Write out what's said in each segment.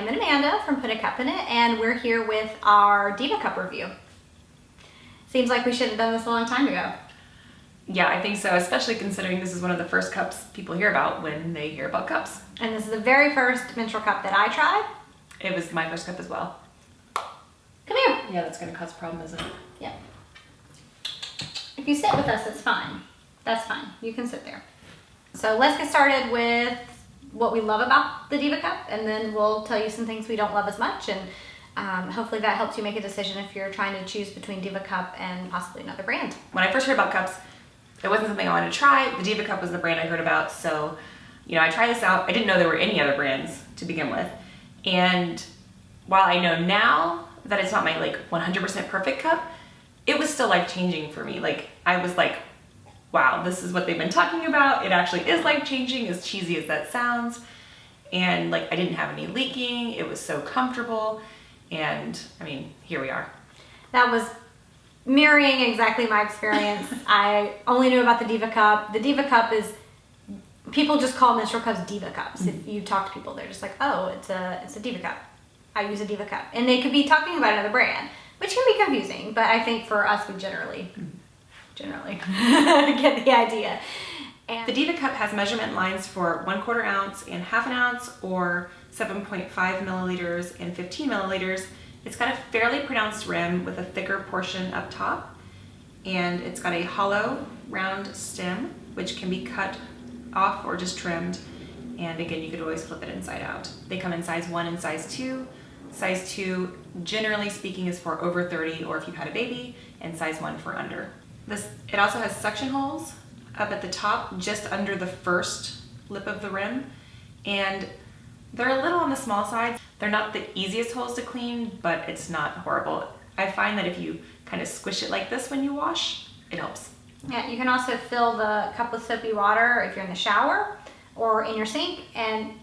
am Amanda from Put a Cup in It, and we're here with our DivaCup review. Seems like we should have done this a long time ago. Yeah, I think so, especially considering this is one of the first cups people hear about when they hear about cups. And this is the very first menstrual cup that I tried. It was my first cup as well. Come here. Yeah, that's gonna cause a problem, isn't it? Yeah. If you sit with us, it's fine. That's fine. You can sit there. So let's get started with what we love about the DivaCup, and then we'll tell you some things we don't love as much, and hopefully that helps you make a decision if you're trying to choose between DivaCup and possibly another brand. When I first heard about cups, it wasn't something I wanted to try. The DivaCup was the brand I heard about, so I tried this out. I didn't know there were any other brands to begin with, and while I know now that it's not my 100% perfect cup, it was still life-changing for me. I was like, wow, this is what they've been talking about. It actually is life-changing, as cheesy as that sounds. And I didn't have any leaking. It was so comfortable. And I mean, here we are. That was mirroring exactly my experience. I only knew about the DivaCup. The DivaCup is, people just call menstrual cups DivaCups. If you talk to people, they're just like, oh, it's a DivaCup. I use a DivaCup. And they could be talking about another brand, which can be confusing, but I think for us, we generally get the idea. And the DivaCup has measurement lines for 1/4 ounce and 1/2 ounce, or 7.5 milliliters and 15 milliliters. It's got a fairly pronounced rim with a thicker portion up top, and it's got a hollow round stem, which can be cut off or just trimmed. And again, you could always flip it inside out. They come in size 1 and size 2. Size 2, generally speaking, is for over 30 or if you've had a baby, and size 1 for under. It also has suction holes up at the top, just under the first lip of the rim, and they're a little on the small side. They're not the easiest holes to clean, but it's not horrible. I find that if you kind of squish it like this when you wash, it helps. yeah, you can also fill the cup with soapy water if you're in the shower or in your sink, and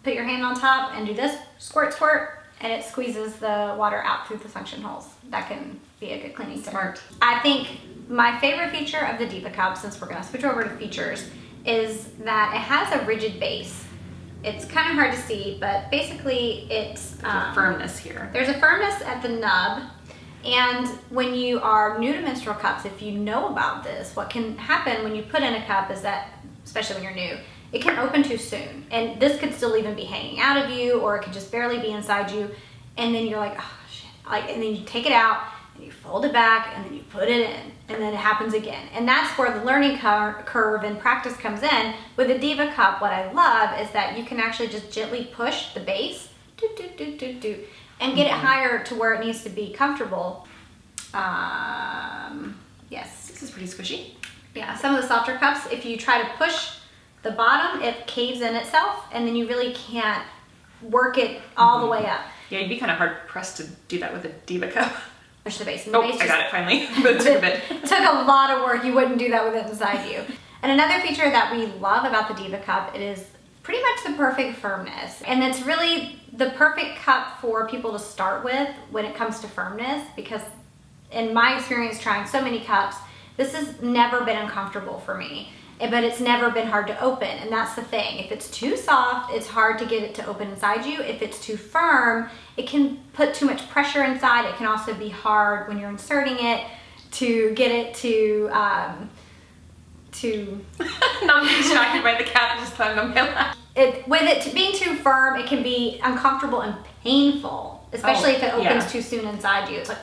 put your hand on top and do this, squirt, squirt, and it squeezes the water out through the suction holes. That can be a good cleaning tip. Smart. I think my favorite feature of the DivaCup, since we're gonna switch over to features, is that it has a rigid base. It's kind of hard to see, but basically it's There's a firmness here. There's a firmness at the nub, and when you are new to menstrual cups, if you know about this, what can happen when you put in a cup is that, especially when you're new, it can open too soon, and this could still even be hanging out of you, or it could just barely be inside you, and then you're like, oh shit, and then you take it out, and you fold it back, and then you put it in, and then it happens again. And that's where the learning curve and practice comes in. With the DivaCup, what I love is that you can actually just gently push the base, and get it higher to where it needs to be comfortable. Yes. This is pretty squishy. Yeah, some of the softer cups, if you try to push the bottom, it caves in itself, and then you really can't work it all the way up. Yeah, you'd be kind of hard pressed to do that with a DivaCup. Push the base. And the base I got it finally, but it took a bit. Took a lot of work. You wouldn't do that with it inside you. And another feature that we love about the DivaCup, it is pretty much the perfect firmness. And it's really the perfect cup for people to start with when it comes to firmness, because in my experience trying so many cups, this has never been uncomfortable for me. But it's never been hard to open, and that's the thing. If it's too soft, it's hard to get it to open inside you. If it's too firm, it can put too much pressure inside. It can also be hard when you're inserting it to get it to Not being distracted by the cat just climbing on my lap. With it being too firm, it can be uncomfortable and painful, especially if it opens too soon inside you. It's like,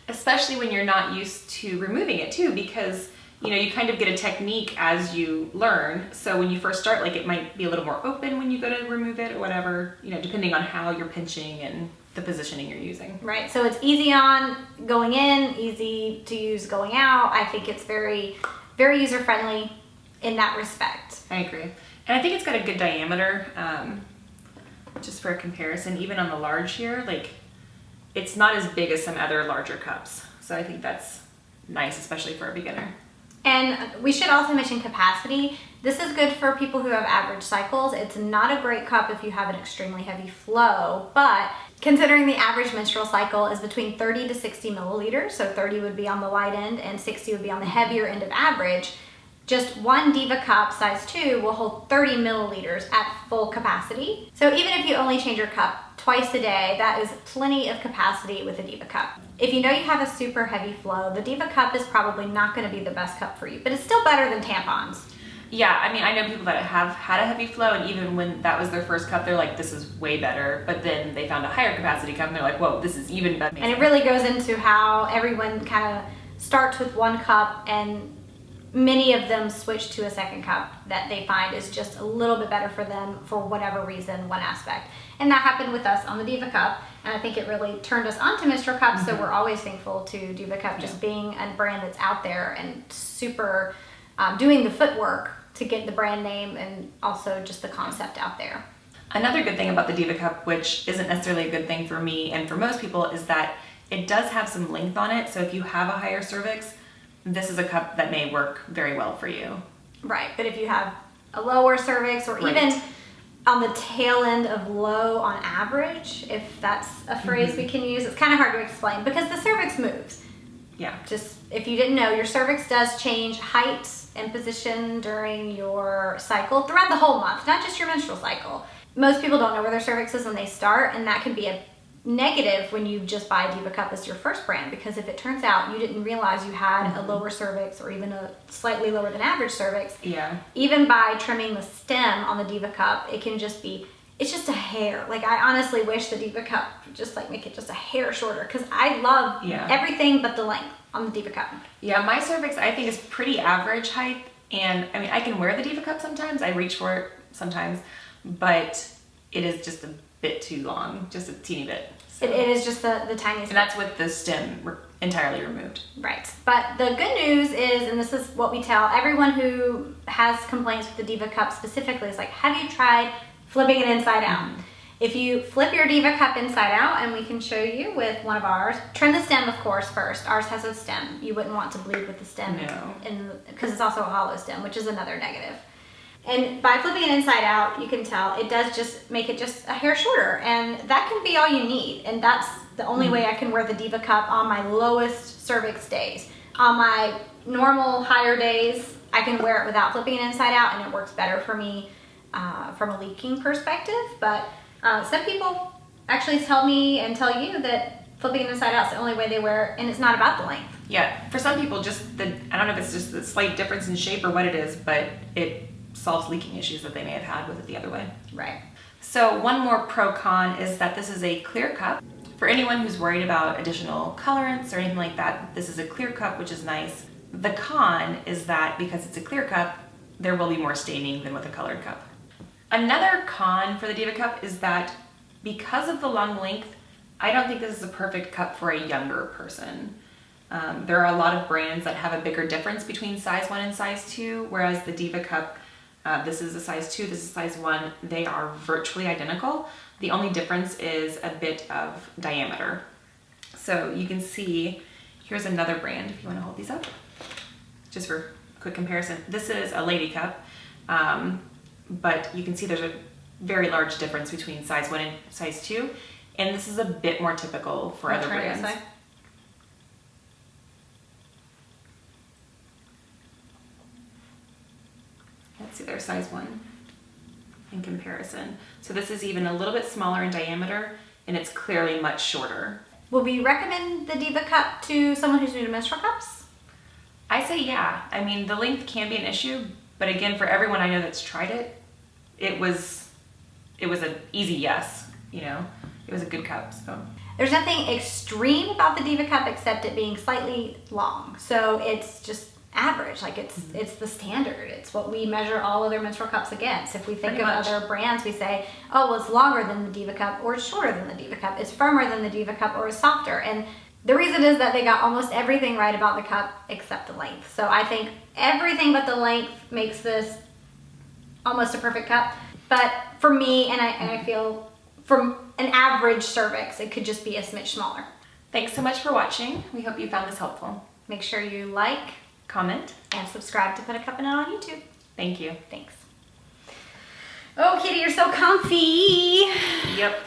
especially when you're not used to removing it too, because you kind of get a technique as you learn. So when you first start, it might be a little more open when you go to remove it or whatever, depending on how you're pinching and the positioning you're using. Right, so it's easy on going in, easy to use going out. I think it's very, very user-friendly in that respect. I agree. And I think it's got a good diameter, just for a comparison, even on the large here, it's not as big as some other larger cups. So I think that's nice, especially for a beginner. And we should also mention capacity. This is good for people who have average cycles. It's not a great cup if you have an extremely heavy flow, but considering the average menstrual cycle is between 30 to 60 milliliters, so 30 would be on the light end and 60 would be on the heavier end of average, just one DivaCup size 2 will hold 30 milliliters at full capacity. So even if you only change your cup twice a day, that is plenty of capacity with a DivaCup. If you know you have a super heavy flow, the DivaCup is probably not going to be the best cup for you, but it's still better than tampons. Yeah, I mean, I know people that have had a heavy flow, and even when that was their first cup, they're like, this is way better. But then they found a higher capacity cup, and they're like, whoa, this is even better. And it really goes into how everyone kind of starts with one cup, and many of them switch to a second cup that they find is just a little bit better for them for whatever reason, one aspect. And that happened with us on the DivaCup, and I think it really turned us on to Menstrual Cups, so we're always thankful to DivaCup just being a brand that's out there and super doing the footwork to get the brand name and also just the concept out there. Another good thing about the DivaCup, which isn't necessarily a good thing for me and for most people, is that it does have some length on it. So if you have a higher cervix, this is a cup that may work very well for you. Right, but if you have a lower cervix or even on the tail end of low on average, if that's a phrase we can use, it's kind of hard to explain because the cervix moves. Yeah. Just if you didn't know, your cervix does change height and position during your cycle throughout the whole month, not just your menstrual cycle. Most people don't know where their cervix is when they start, and that can be a negative when you just buy DivaCup as your first brand, because if it turns out you didn't realize you had a lower cervix or even a slightly lower than average cervix, even by trimming the stem on the DivaCup, it can just be, it's just a hair. Like, I honestly wish the DivaCup would just like make it just a hair shorter, because I love everything but the length on the DivaCup. Yeah, my cervix I think is pretty average height, and I mean I can wear the DivaCup sometimes, I reach for it sometimes, but it is just a bit too long, just a teeny bit. So. It is just the tiniest. And that's with the stem entirely removed. Right, but the good news is, and this is what we tell everyone who has complaints with the DivaCup specifically, is like, have you tried flipping it inside out? If you flip your DivaCup inside out, and we can show you with one of ours, trim the stem, of course, first. Ours has a stem. You wouldn't want to bleed with the stem. No. Because it's also a hollow stem, which is another negative. And by flipping it inside out, you can tell it does just make it just a hair shorter, and that can be all you need. And that's the only way I can wear the DivaCup on my lowest cervix days. On my normal higher days, I can wear it without flipping it inside out, and it works better for me from a leaking perspective. But some people actually tell me and tell you that flipping it inside out is the only way they wear it, and it's not about the length. Yeah, for some people, just I don't know if it's just the slight difference in shape or what it is, but it solves leaking issues that they may have had with it the other way. Right. So one more pro-con is that this is a clear cup. For anyone who's worried about additional colorants or anything like that, this is a clear cup, which is nice. The con is that because it's a clear cup, there will be more staining than with a colored cup. Another con for the DivaCup is that because of the long length, I don't think this is a perfect cup for a younger person. There are a lot of brands that have a bigger difference between size 1 and size 2, whereas the DivaCup, this is a size 2, this is size 1, they are virtually identical. The only difference is a bit of diameter. So you can see, here's another brand, if you want to hold these up, just for quick comparison. This is a lady cup, but you can see there's a very large difference between size 1 and size 2, and this is a bit more typical for other brands. Let's see, there's size 1 in comparison. So this is even a little bit smaller in diameter, and it's clearly much shorter. Would we recommend the DivaCup to someone who's new to menstrual cups? I say yeah. I mean, the length can be an issue, but again, for everyone I know that's tried it, it was an easy yes, you know? It was a good cup, so. There's nothing extreme about the DivaCup except it being slightly long. So it's just average, like it's the standard. It's what we measure all other menstrual cups against. If we think of other brands, we say, oh, well, it's longer than the DivaCup, or it's shorter than the DivaCup, it's firmer than the DivaCup, or it's softer. And the reason is that they got almost everything right about the cup except the length. So I think everything but the length makes this almost a perfect cup. But for me, and I feel from an average cervix, it could just be a smidge smaller. Thanks so much for watching. We hope you found this helpful. Make sure you like, comment, and subscribe to Put a Cup in It on YouTube. Thank you. Thanks. Oh, Kitty, you're so comfy. Yep.